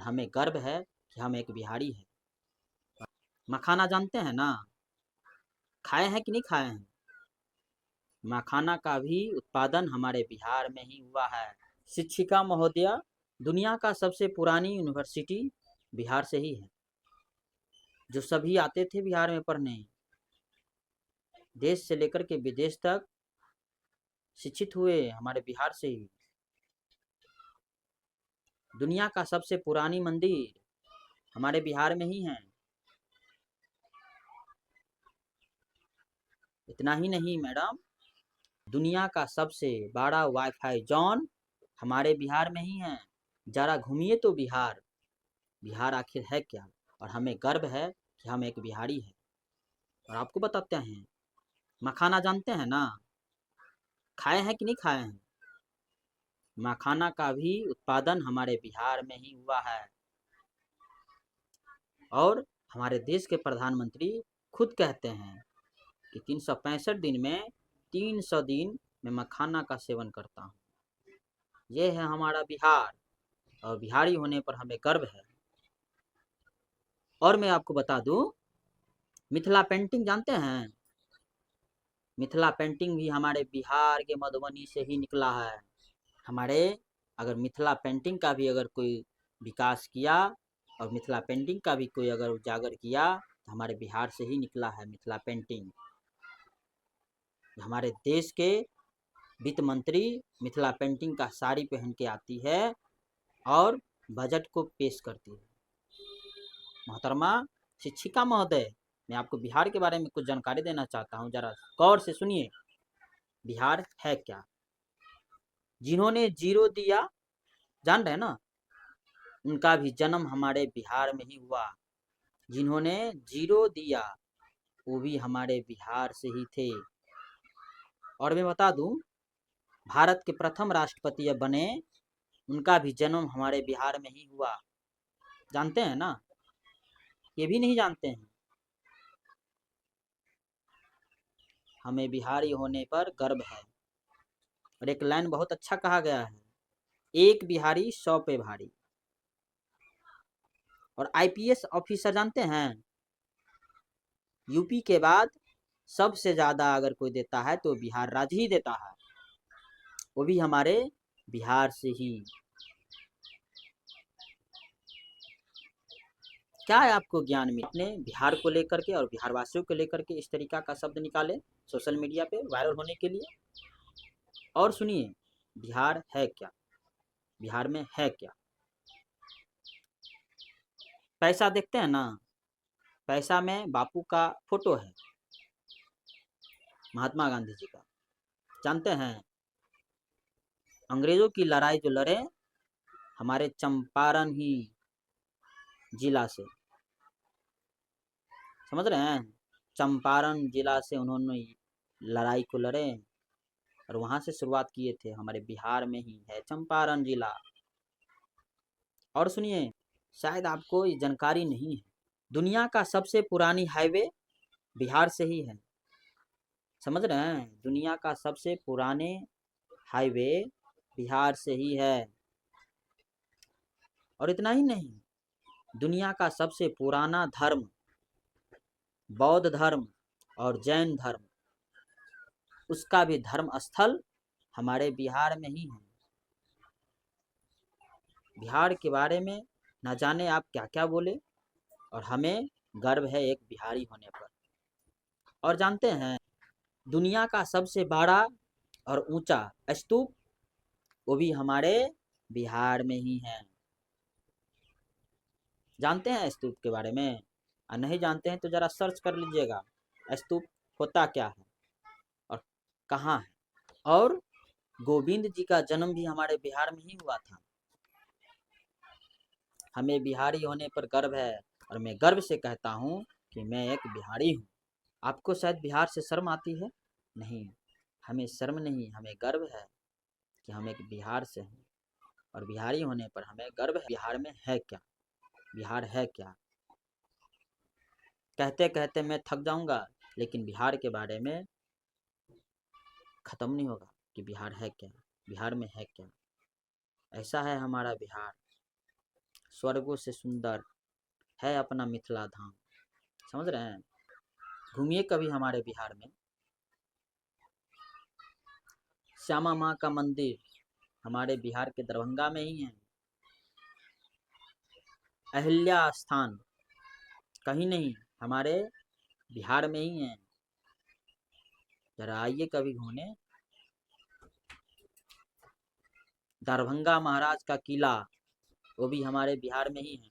और हमें गर्व है कि हम एक बिहारी हैं। मखाना जानते हैं ना? खाए हैं कि नहीं खाए हैं? मखाना का भी उत्पादन हमारे बिहार में ही हुआ है। शिक्षिका महोदया, दुनिया का सबसे पुरानी यूनिवर्सिटी बिहार से ही है, जो सभी आते थे बिहार में पढ़ने। देश से लेकर के विदेश तक शिक्षित हुए हमारे बिहार से ही। दुनिया का सबसे पुरानी मंदिर हमारे बिहार में ही है। इतना ही नहीं मैडम, दुनिया का सबसे बड़ा वाईफाई जोन हमारे बिहार में ही है। जरा घूमिए तो बिहार। बिहार आखिर है क्या? और हमें गर्व है कि हम एक बिहारी हैं। और आपको बताते हैं, मखाना जानते हैं ना? खाए हैं कि नहीं खाए हैं? मखाना का भी उत्पादन हमारे बिहार में ही हुआ है। और हमारे देश के प्रधानमंत्री खुद कहते हैं कि 365 दिन में 300 दिन मैं मखाना का सेवन करता हूँ। ये है हमारा बिहार, और बिहारी होने पर हमें गर्व है। और मैं आपको बता दूं, मिथिला पेंटिंग जानते हैं? मिथिला पेंटिंग भी हमारे बिहार के मधुबनी से ही निकला है। हमारे अगर मिथिला पेंटिंग का भी अगर कोई विकास किया और मिथिला पेंटिंग का भी कोई अगर उजागर किया तो हमारे बिहार से ही निकला है मिथिला पेंटिंग। हमारे देश के वित्त मंत्री मिथिला पेंटिंग का साड़ी पहन के आती है और बजट को पेश करती है। मोहतरमा शिक्षिका महोदय, मैं आपको बिहार के बारे में कुछ जानकारी देना चाहता हूँ, जरा गौर से सुनिए। बिहार है क्या? जिन्होंने जीरो दिया, जान रहे हैं ना, उनका भी जन्म हमारे बिहार में ही हुआ। जिन्होंने जीरो दिया वो भी हमारे बिहार से ही थे। और मैं बता दूं, भारत के प्रथम राष्ट्रपति अब बने, उनका भी जन्म हमारे बिहार में ही हुआ। जानते हैं ना? ये भी नहीं जानते हैं? हमें बिहारी होने पर गर्व है। और एक लाइन बहुत अच्छा कहा गया है, एक बिहारी 100 पे भारी। और आईपीएस ऑफिसर जानते हैं? यूपी के बाद सबसे ज्यादा अगर कोई देता है तो बिहार राज्य ही देता है, वो भी हमारे बिहार से ही। क्या है आपको ज्ञान में? अपने बिहार को लेकर के और बिहार वासियों को लेकर के इस तरीका का शब्द निकाले सोशल मीडिया पे वायरल होने के लिए। और सुनिए, बिहार है क्या? बिहार में है क्या? पैसा देखते हैं ना? पैसा में बापू का फोटो है, महात्मा गांधी जी का। जानते हैं, अंग्रेजों की लड़ाई जो लड़े हमारे चंपारण ही जिला से, समझ रहे हैं? चंपारण जिला से उन्होंने लड़ाई को लड़े और वहां से शुरुआत किए थे। हमारे बिहार में ही है चंपारण जिला। और सुनिए, शायद आपको ये जानकारी नहीं है, दुनिया का सबसे पुरानी हाईवे बिहार से ही है। समझ रहे हैं? दुनिया का सबसे पुराने हाईवे बिहार से ही है। और इतना ही नहीं, दुनिया का सबसे पुराना धर्म बौद्ध धर्म और जैन धर्म, उसका भी धर्म स्थल हमारे बिहार में ही है। बिहार के बारे में न जाने आप क्या क्या बोले, और हमें गर्व है एक बिहारी होने पर। और जानते हैं, दुनिया का सबसे बड़ा और ऊंचा स्तूप वो भी हमारे बिहार में ही है। जानते हैं स्तूप के बारे में? और नहीं जानते हैं तो जरा सर्च कर लीजिएगा, स्तूप होता क्या है और कहाँ है। और गोविंद जी का जन्म भी हमारे बिहार में ही हुआ था। हमें बिहारी होने पर गर्व है, और मैं गर्व से कहता हूँ कि मैं एक बिहारी हूँ। आपको शायद बिहार से शर्म आती है? नहीं, हमें शर्म नहीं, हमें गर्व है कि हम एक बिहार से हैं। और बिहारी होने पर हमें गर्व है। बिहार में है क्या? बिहार है क्या? कहते कहते मैं थक जाऊंगा, लेकिन बिहार के बारे में खत्म नहीं होगा कि बिहार है क्या, बिहार में है क्या। ऐसा है हमारा बिहार। स्वर्गों से सुंदर है अपना मिथिला धाम। समझ रहे हैं? घूमिए कभी हमारे बिहार में। श्यामा माँ का मंदिर हमारे बिहार के दरभंगा में ही है। अहिल्या स्थान कहीं नहीं, हमारे बिहार में ही है। जरा आइए कभी घूमने। दरभंगा महाराज का किला वो भी हमारे बिहार में ही है।